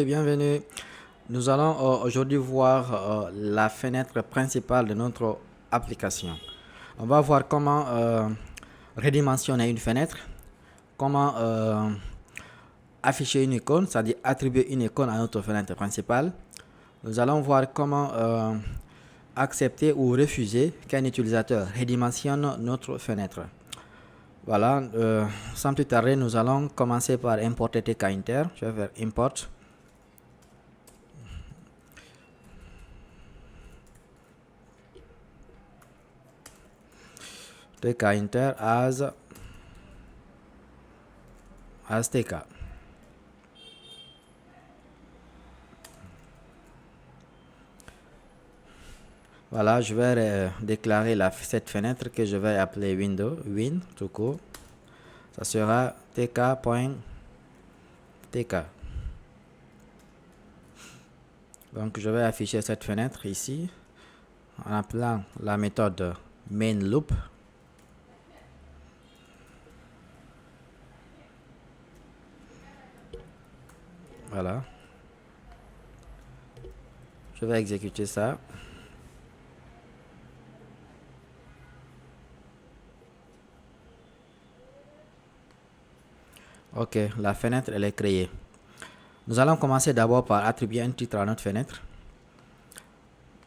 Bienvenue. Nous allons aujourd'hui voir la fenêtre principale de notre application. On va voir comment redimensionner une fenêtre, comment afficher une icône, c'est-à-dire attribuer une icône à notre fenêtre principale. Nous allons voir comment accepter ou refuser qu'un utilisateur redimensionne notre fenêtre. Voilà, sans plus tarder, nous allons commencer par importer TK-Inter. Je vais faire import. TK-Inter as TK. Voilà, je vais déclarer cette fenêtre que je vais appeler window, win tout court. Ça sera tk.tk. Donc je vais afficher cette fenêtre ici en appelant la méthode main loop. Voilà. Je vais exécuter ça. Ok, la fenêtre elle est créée. Nous allons commencer d'abord par attribuer un titre à notre fenêtre.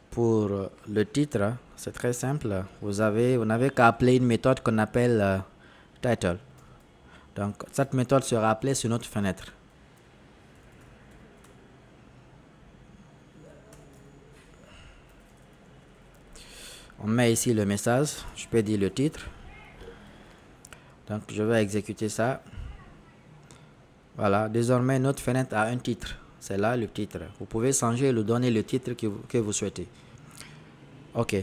Pour le titre, c'est très simple. Vous n'avez qu'à appeler une méthode qu'on appelle title. Donc cette méthode sera appelée sur notre fenêtre. On met ici le message, je peux dire le titre. Donc je vais exécuter ça. Voilà, désormais notre fenêtre a un titre. C'est là le titre. Vous pouvez changer et lui donner le titre que vous souhaitez. Ok.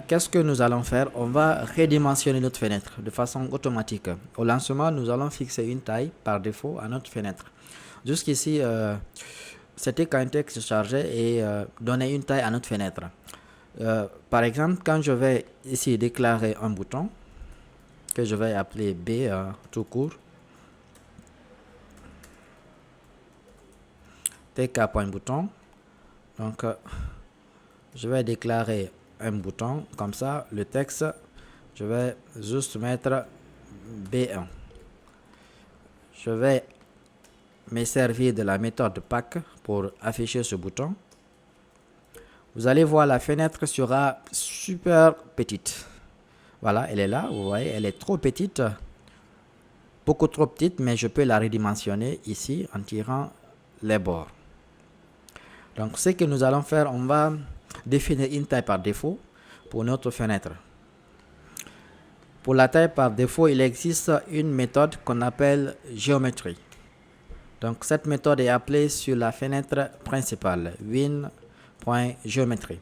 Qu'est-ce que nous allons faire? On va redimensionner notre fenêtre de façon automatique. Au lancement, nous allons fixer une taille par défaut à notre fenêtre. Jusqu'ici, c'était qu'un texte chargé et donner une taille à notre fenêtre. Par exemple, quand je vais ici déclarer un bouton que je vais appeler B tout court, tk.bouton, donc je vais déclarer un bouton comme ça, le texte, je vais juste mettre B1. Je vais me servir de la méthode pack pour afficher ce bouton. Vous allez voir, la fenêtre sera super petite. Voilà, elle est là, vous voyez, elle est trop petite, beaucoup trop petite, mais je peux la redimensionner ici en tirant les bords. Donc ce que nous allons faire, on va définir une taille par défaut pour notre fenêtre. Pour la taille par défaut, il existe une méthode qu'on appelle géométrie. Donc cette méthode est appelée sur la fenêtre principale, win.geometry.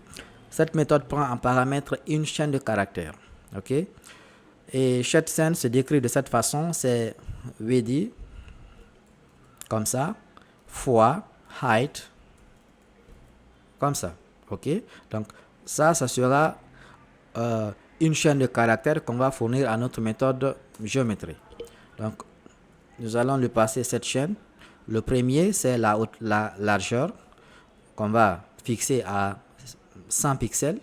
Cette méthode prend en paramètre une chaîne de caractères. Ok, et chaque chaîne se décrit de cette façon, c'est width, comme ça, fois height, comme ça. Ok, donc ça sera une chaîne de caractères qu'on va fournir à notre méthode géométrie. Donc nous allons lui passer cette chaîne. Le premier, c'est la largeur qu'on va fixer à 100 pixels.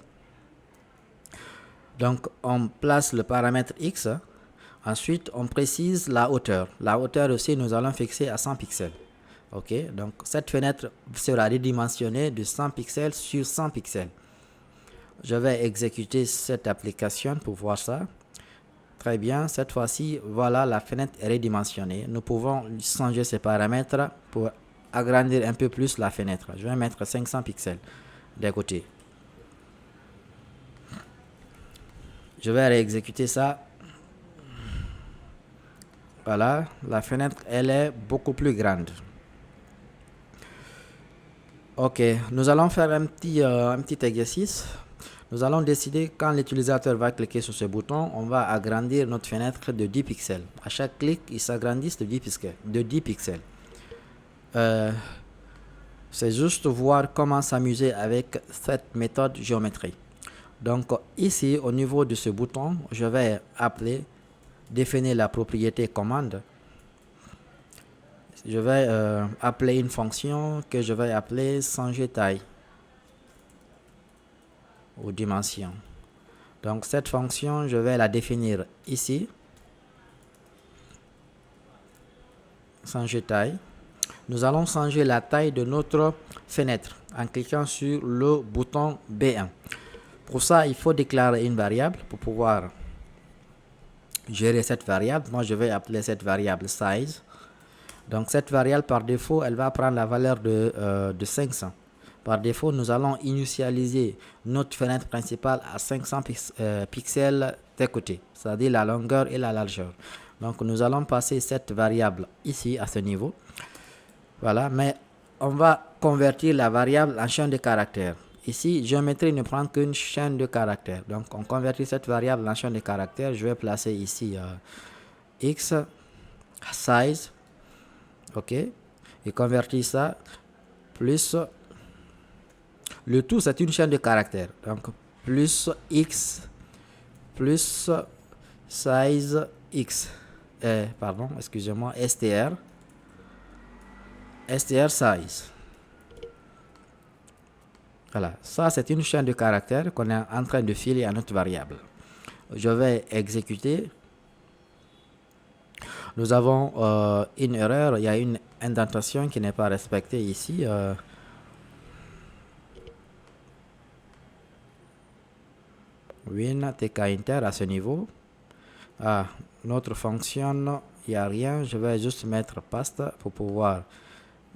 Donc on place le paramètre X. Ensuite, on précise la hauteur. La hauteur aussi, nous allons fixer à 100 pixels. Ok, donc cette fenêtre sera redimensionnée de 100 pixels sur 100 pixels. Je vais exécuter cette application pour voir ça. Très bien, cette fois-ci, voilà, la fenêtre est redimensionnée. Nous pouvons changer ces paramètres pour agrandir un peu plus la fenêtre. Je vais mettre 500 pixels des côtés. Je vais réexécuter ça. Voilà, la fenêtre, elle est beaucoup plus grande. Ok, nous allons faire un petit exercice. Nous allons décider quand l'utilisateur va cliquer sur ce bouton, on va agrandir notre fenêtre de 10 pixels. À chaque clic, il s'agrandit de 10 pixels. C'est juste voir comment s'amuser avec cette méthode géométrie. Donc ici, au niveau de ce bouton, je vais appeler, définir la propriété commande. je vais appeler une fonction que je vais appeler changer taille ou dimension. Donc cette fonction, je vais la définir ici. Changer taille. Nous allons changer la taille de notre fenêtre en cliquant sur le bouton B1. Pour ça, il faut déclarer une variable pour pouvoir gérer cette variable. Moi, je vais appeler cette variable size. Donc cette variable, par défaut, elle va prendre la valeur de 500. Par défaut, nous allons initialiser notre fenêtre principale à 500 pixels des côtés, c'est-à-dire la longueur et la largeur. Donc nous allons passer cette variable ici à ce niveau. Voilà, mais on va convertir la variable en chaîne de caractères. Ici, géométrie ne prend qu'une chaîne de caractères. Donc on convertit cette variable en chaîne de caractères. Je vais placer ici x size. OK. Et convertir ça plus le tout, c'est une chaîne de caractères. Donc plus x plus size x. Pardon, excusez-moi, str size. Voilà, ça c'est une chaîne de caractères qu'on est en train de filer à notre variable. Je vais exécuter. Nous avons une erreur, il y a une indentation qui n'est pas respectée ici. Win tk inter à ce niveau. Notre fonction, il n'y a rien. Je vais juste mettre paste pour pouvoir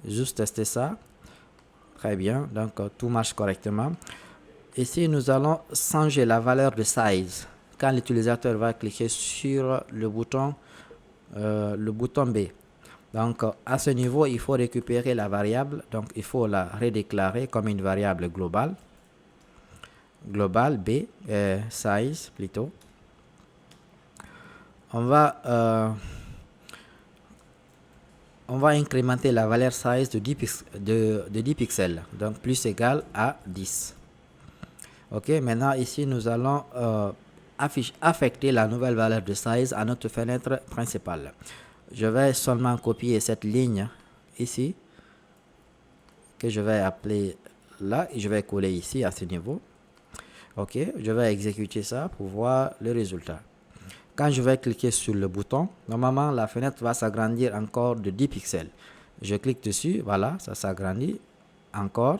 juste tester ça. Très bien, donc tout marche correctement. Ici, nous allons changer la valeur de size. Quand l'utilisateur va cliquer sur le bouton B. Donc à ce niveau, il faut récupérer la variable. Donc il faut la redéclarer comme une variable globale. Global B, size plutôt. On va incrémenter la valeur size de 10 pixels, donc plus égal à 10. Ok, maintenant ici nous allons affecter la nouvelle valeur de size à notre fenêtre principale. Je vais seulement copier cette ligne ici, que je vais appeler là, et je vais coller ici à ce niveau. Ok, je vais exécuter ça pour voir le résultat. Quand je vais cliquer sur le bouton, normalement la fenêtre va s'agrandir encore de 10 pixels. Je clique dessus, voilà, ça s'agrandit encore.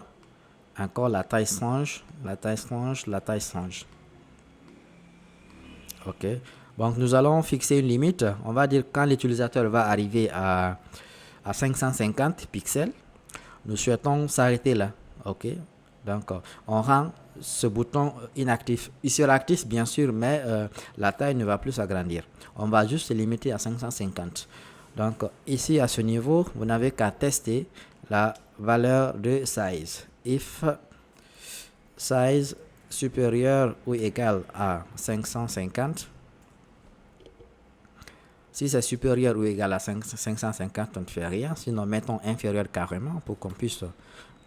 Encore la taille change, la taille change, la taille change. Ok, donc nous allons fixer une limite. On va dire quand l'utilisateur va arriver à 550 pixels, nous souhaitons s'arrêter là. Ok, donc on rend ce bouton inactif. Il sera actif bien sûr, mais la taille ne va plus s'agrandir. On va juste se limiter à 550. Donc ici à ce niveau, vous n'avez qu'à tester la valeur de size. If size supérieur ou égal à 550. Si c'est supérieur ou égal à 550, on ne fait rien. Sinon, mettons inférieur carrément pour qu'on puisse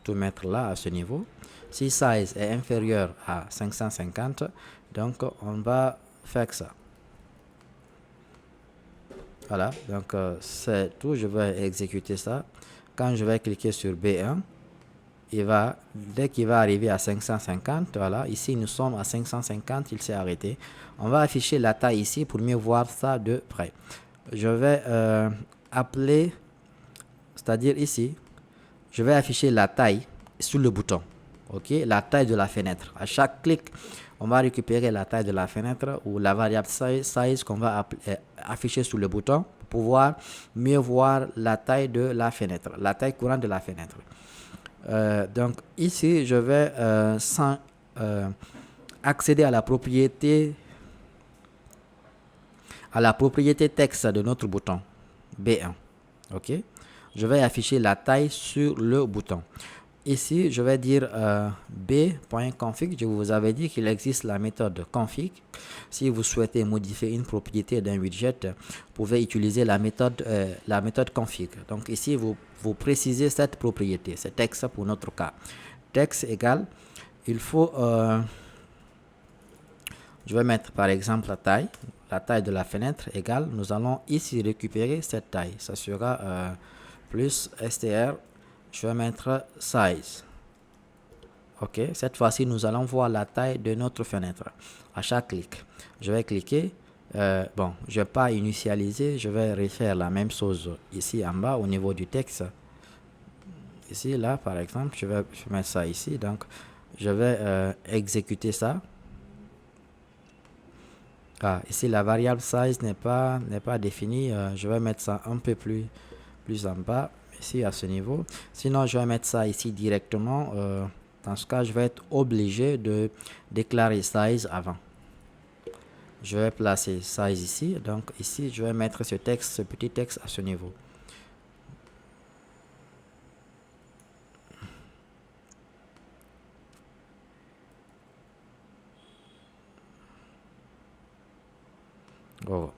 tout mettre là à ce niveau. Si size est inférieur à 550, donc on va faire ça. Voilà, donc c'est tout. Je vais exécuter ça. Quand je vais cliquer sur B1, dès qu'il va arriver à 550, voilà, ici nous sommes à 550, il s'est arrêté. On va afficher la taille ici pour mieux voir ça de près. Je vais appeler, c'est-à-dire ici, je vais afficher la taille sur le bouton. Ok, la taille de la fenêtre. À chaque clic, on va récupérer la taille de la fenêtre ou la variable size qu'on va afficher sur le bouton pour pouvoir mieux voir la taille de la fenêtre, la taille courante de la fenêtre. Donc ici, je vais accéder à la propriété texte de notre bouton B1. Ok, je vais afficher la taille sur le bouton. Ici, je vais dire b.config. Je vous avais dit qu'il existe la méthode config. Si vous souhaitez modifier une propriété d'un widget, vous pouvez utiliser la méthode config. Donc ici, vous précisez cette propriété, c'est texte pour notre cas. Texte égale, il faut, je vais mettre par exemple la taille de la fenêtre égale, nous allons ici récupérer cette taille. Ça sera plus str, je vais mettre size. Ok, cette fois-ci, nous allons voir la taille de notre fenêtre. À chaque clic, je vais cliquer. Bon, je ne vais pas initialiser, je vais refaire la même chose ici en bas au niveau du texte. Ici, là, par exemple, je vais mettre ça ici. Donc, je vais exécuter ça. Ah, ici, la variable size n'est pas définie. Je vais mettre ça un peu plus en bas, ici, à ce niveau. Sinon, je vais mettre ça ici directement. Dans ce cas, je vais être obligé de déclarer size avant. Je vais placer size ici. Donc, ici, je vais mettre ce texte, ce petit texte à ce niveau. Oh.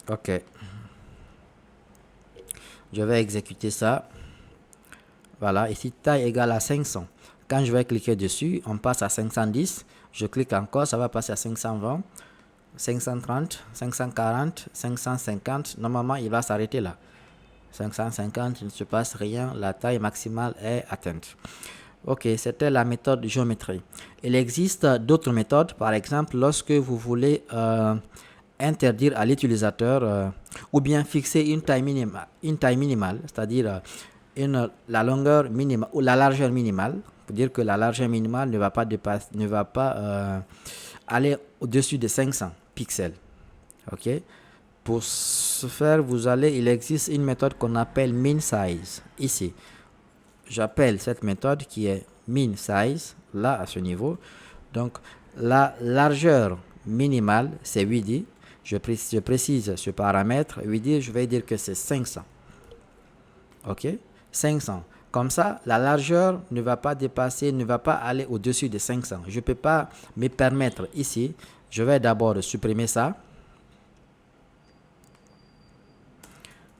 Ok. Je vais exécuter ça. Voilà, ici, taille égale à 500. Quand je vais cliquer dessus, on passe à 510. Je clique encore, ça va passer à 520, 530, 540, 550. Normalement, il va s'arrêter là. 550, il ne se passe rien. La taille maximale est atteinte. Ok, c'était la méthode géométrie. Il existe d'autres méthodes. Par exemple, lorsque vous voulez interdire à l'utilisateur ou bien fixer une taille minimale, c'est-à-dire la longueur minimale ou la largeur minimale, pour dire que la largeur minimale ne va pas aller au-dessus de 500 pixels. Ok. Pour ce faire, il existe une méthode qu'on appelle min size. Ici, j'appelle cette méthode qui est min size, là à ce niveau. Donc, la largeur minimale, c'est 8D. Je précise ce paramètre. 8D, je vais dire que c'est 500. Ok, 500. Comme ça, la largeur ne va pas dépasser, ne va pas aller au-dessus de 500. Je ne peux pas me permettre ici. Je vais d'abord supprimer ça.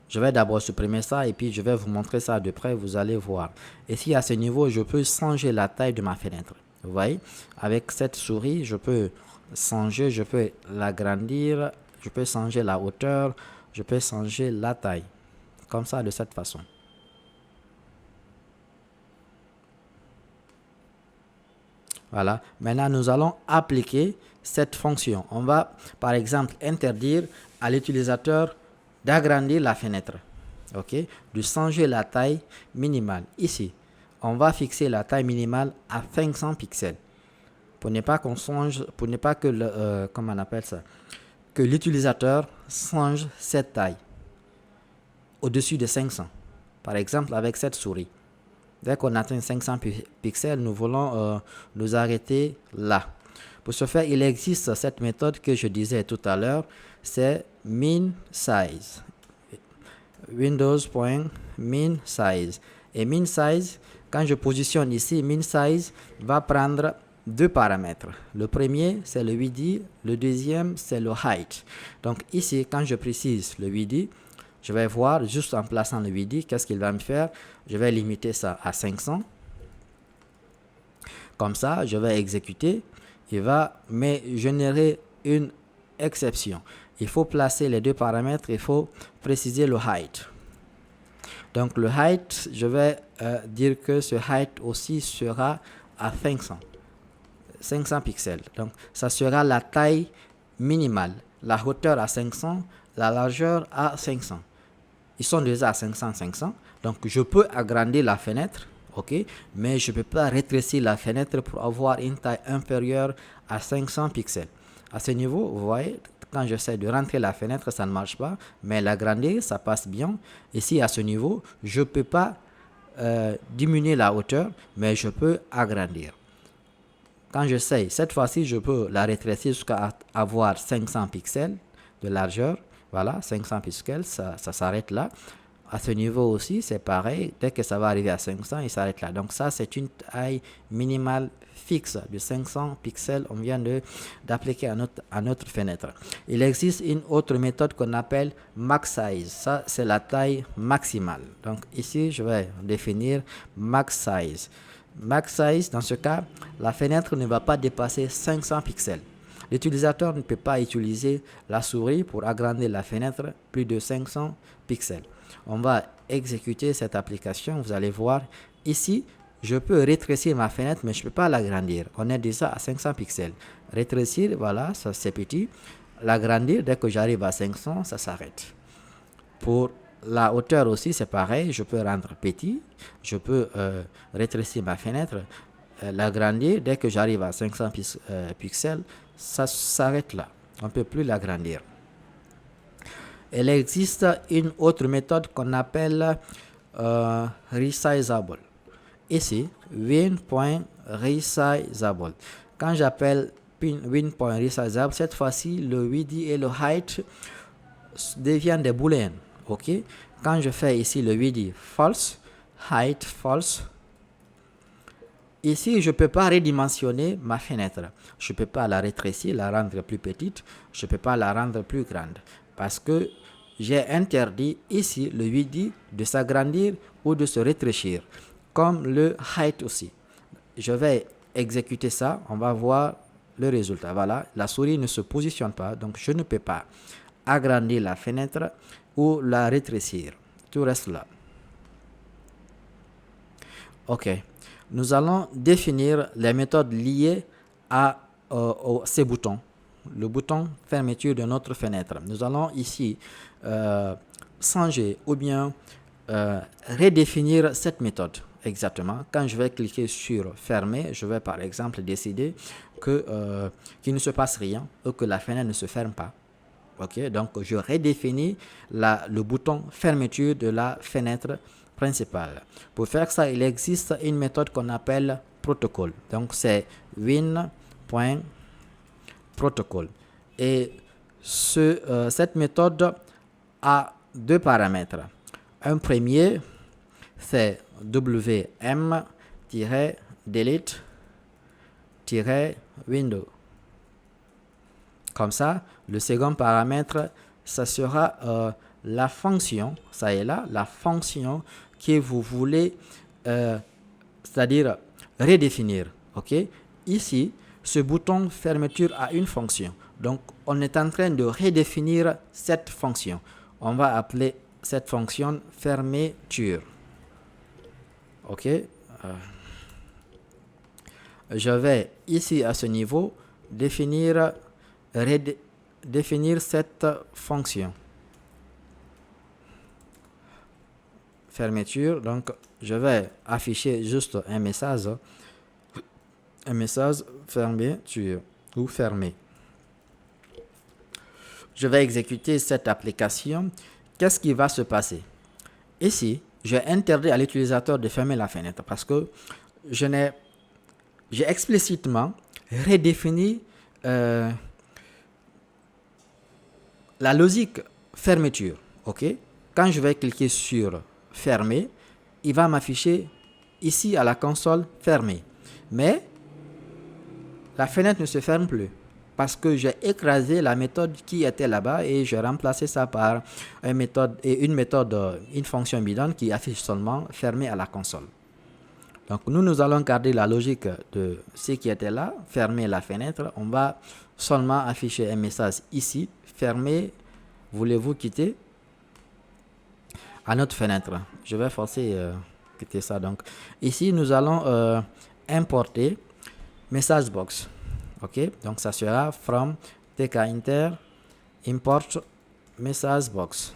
Je vais d'abord supprimer ça et puis je vais vous montrer ça de près, vous allez voir. Ici, à ce niveau, je peux changer la taille de ma fenêtre. Vous voyez, avec cette souris, je peux changer, je peux l'agrandir, je peux changer la hauteur, je peux changer la taille. Comme ça, de cette façon. Voilà. Maintenant, nous allons appliquer cette fonction. On va, par exemple, interdire à l'utilisateur d'agrandir la fenêtre. Ok, de changer la taille minimale. Ici, on va fixer la taille minimale à 500 pixels. Pour ne pas qu'on change, pour ne pas que comment on appelle ça, que l'utilisateur change cette taille au-dessus de 500. Par exemple, avec cette souris. Dès qu'on atteint 500 pixels, nous voulons nous arrêter là. Pour ce faire, il existe cette méthode que je disais tout à l'heure, c'est min size. Windows.min size. Et min size, quand je positionne ici, min size va prendre deux paramètres. Le premier, c'est le 8D. Le deuxième, c'est le height. Donc ici, quand je précise le 8D, je vais voir, juste en plaçant le 8D, qu'est-ce qu'il va me faire. Je vais limiter ça à 500. Comme ça, je vais exécuter. Il va me générer une exception. Il faut placer les deux paramètres. Il faut préciser le height. Donc, le height, je vais dire que ce height aussi sera à 500 pixels. Donc, ça sera la taille minimale. La hauteur à 500, la largeur à 500. Ils sont déjà à 500. Donc, je peux agrandir la fenêtre, ok, mais je ne peux pas rétrécir la fenêtre pour avoir une taille inférieure à 500 pixels. À ce niveau, vous voyez, quand j'essaie de rentrer la fenêtre, ça ne marche pas, mais l'agrandir, ça passe bien. Ici, à ce niveau, je ne peux pas diminuer la hauteur, mais je peux agrandir. Quand j'essaie, cette fois-ci, je peux la rétrécir jusqu'à avoir 500 pixels de largeur. Voilà, 500 pixels, ça s'arrête là. À ce niveau aussi, c'est pareil. Dès que ça va arriver à 500, il s'arrête là. Donc ça, c'est une taille minimale fixe de 500 pixels. On vient d'appliquer à notre fenêtre. Il existe une autre méthode qu'on appelle max size. Ça, c'est la taille maximale. Donc ici, je vais définir max size. Max size, dans ce cas, la fenêtre ne va pas dépasser 500 pixels. L'utilisateur ne peut pas utiliser la souris pour agrandir la fenêtre plus de 500 pixels. On va exécuter cette application. Vous allez voir ici, je peux rétrécir ma fenêtre, mais je ne peux pas l'agrandir. On est déjà à 500 pixels. Rétrécir, voilà, ça c'est petit. L'agrandir, dès que j'arrive à 500, ça s'arrête. Pour la hauteur aussi, c'est pareil. Je peux rendre petit. Je peux rétrécir ma fenêtre, l'agrandir. Dès que j'arrive à 500 pixels, ça s'arrête là. On ne peut plus l'agrandir. Il existe une autre méthode qu'on appelle resizable. Ici, win.resizable. Quand j'appelle win.resizable, cette fois-ci, le width et le height deviennent des booléens. Ok? Quand je fais ici le width false, height false, ici, je ne peux pas redimensionner ma fenêtre. Je ne peux pas la rétrécir, la rendre plus petite. Je ne peux pas la rendre plus grande. Parce que j'ai interdit ici le width de s'agrandir ou de se rétrécir. Comme le height aussi. Je vais exécuter ça. On va voir le résultat. Voilà, la souris ne se positionne pas. Donc, je ne peux pas agrandir la fenêtre ou la rétrécir. Tout reste là. OK. Nous allons définir les méthodes liées à ces boutons. Le bouton fermeture de notre fenêtre. Nous allons ici changer ou bien redéfinir cette méthode. Exactement. Quand je vais cliquer sur fermer, je vais par exemple décider qu'il ne se passe rien ou que la fenêtre ne se ferme pas. OK, donc je redéfinis le bouton fermeture de la fenêtre principale. Pour faire ça, il existe une méthode qu'on appelle protocole. Donc c'est win.protocol. Et cette méthode a deux paramètres. Un premier, c'est wm-delete-window. Comme ça, le second paramètre, ça sera la fonction, ça est là, la fonction que vous voulez, c'est-à-dire redéfinir. OK? Ici, ce bouton fermeture a une fonction. Donc, on est en train de redéfinir cette fonction. On va appeler cette fonction fermeture. OK? Je vais ici à ce niveau définir cette fonction fermeture. Donc je vais afficher juste un message fermeture ou fermé. Je vais exécuter cette application. Qu'est-ce qui va se passer? Ici, j'ai interdit à l'utilisateur de fermer la fenêtre parce que j'ai explicitement redéfini la logique fermeture. OK? Quand je vais cliquer sur fermer, il va m'afficher ici à la console fermé. Mais la fenêtre ne se ferme plus parce que j'ai écrasé la méthode qui était là-bas et j'ai remplacé ça par une fonction bidon qui affiche seulement fermé à la console. Donc nous allons garder la logique de ce qui était là, fermer la fenêtre. On va seulement afficher un message ici, fermé, voulez-vous quitter à notre fenêtre. Je vais forcer quitter ça. Donc ici nous allons importer message box. OK, donc ça sera from tkinter import message box.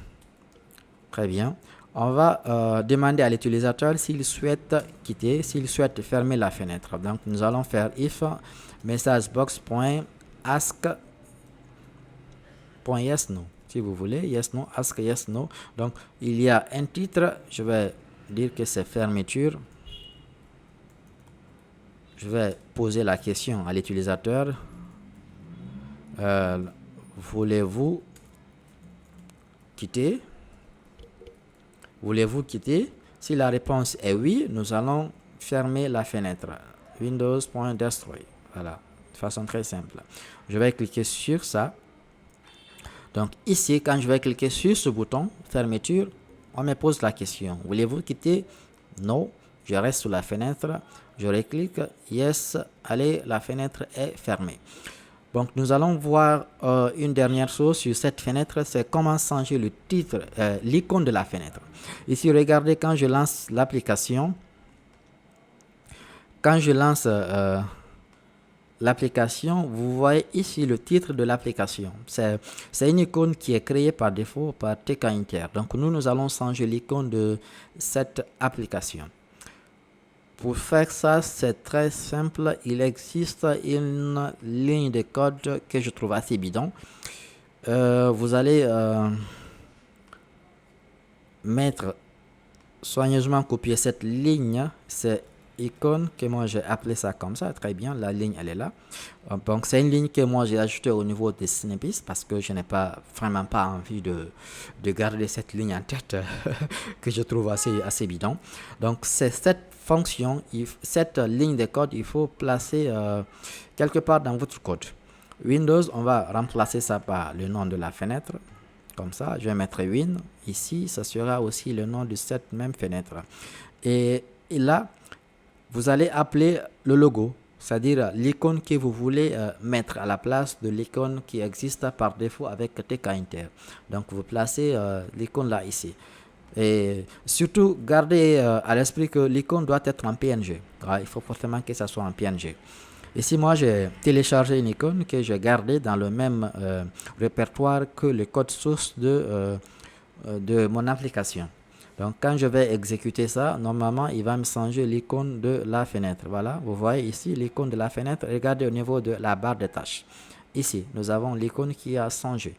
Très bien. On va demander à l'utilisateur s'il souhaite quitter, s'il souhaite fermer la fenêtre. Donc nous allons faire if messagebox.ask.yes no. Si vous voulez, yes no, ask yes no. Donc il y a un titre, je vais dire que c'est fermeture. Je vais poser la question à l'utilisateur. Voulez-vous quitter? Voulez-vous quitter? Si la réponse est oui, nous allons fermer la fenêtre. Windows.destroy. Voilà, de façon très simple. Je vais cliquer sur ça. Donc ici, quand je vais cliquer sur ce bouton, fermeture, on me pose la question. Voulez-vous quitter? Non. Voulez-vous quitter? Oui. Donc, Je reste sur la fenêtre, je reclique, yes, allez, la fenêtre est fermée. Donc, nous allons voir une dernière chose sur cette fenêtre, c'est comment changer le titre, l'icône de la fenêtre. Ici, regardez, quand je lance l'application, vous voyez ici le titre de l'application. C'est une icône qui est créée par défaut par TK Inter. Donc, nous allons changer l'icône de cette application. Pour faire ça, c'est très simple. Il existe une ligne de code que je trouve assez bidon. Vous allez soigneusement copier cette ligne. C'est icône que moi j'ai appelé ça comme ça. Très bien, la ligne elle est là. Donc c'est une ligne que moi j'ai ajoutée au niveau des snippets parce que je n'ai vraiment pas envie de garder cette ligne en tête que je trouve assez bidon. Donc c'est cette fonction, cette ligne de code, il faut placer quelque part dans votre code. Windows, on va remplacer ça par le nom de la fenêtre. Comme ça, je vais mettre Win. Ici, ça sera aussi le nom de cette même fenêtre. Et là, vous allez appeler le logo, c'est-à-dire l'icône que vous voulez mettre à la place de l'icône qui existe par défaut avec TK Inter. Donc, vous placez l'icône là ici. Et surtout, gardez à l'esprit que l'icône doit être en PNG. Il faut forcément que ça soit en PNG. Ici, moi, j'ai téléchargé une icône que j'ai gardée dans le même répertoire que le code source de mon application. Donc, quand je vais exécuter ça, normalement, il va me changer l'icône de la fenêtre. Voilà, vous voyez ici l'icône de la fenêtre. Regardez au niveau de la barre de tâches. Ici, nous avons l'icône qui a changé.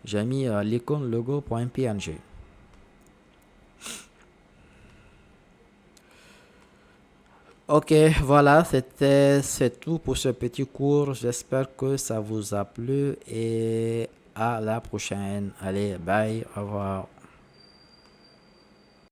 J'ai mis l'icône logo.png. Ok, voilà, c'est tout pour ce petit cours. J'espère que ça vous a plu et à la prochaine. Allez, bye, au revoir.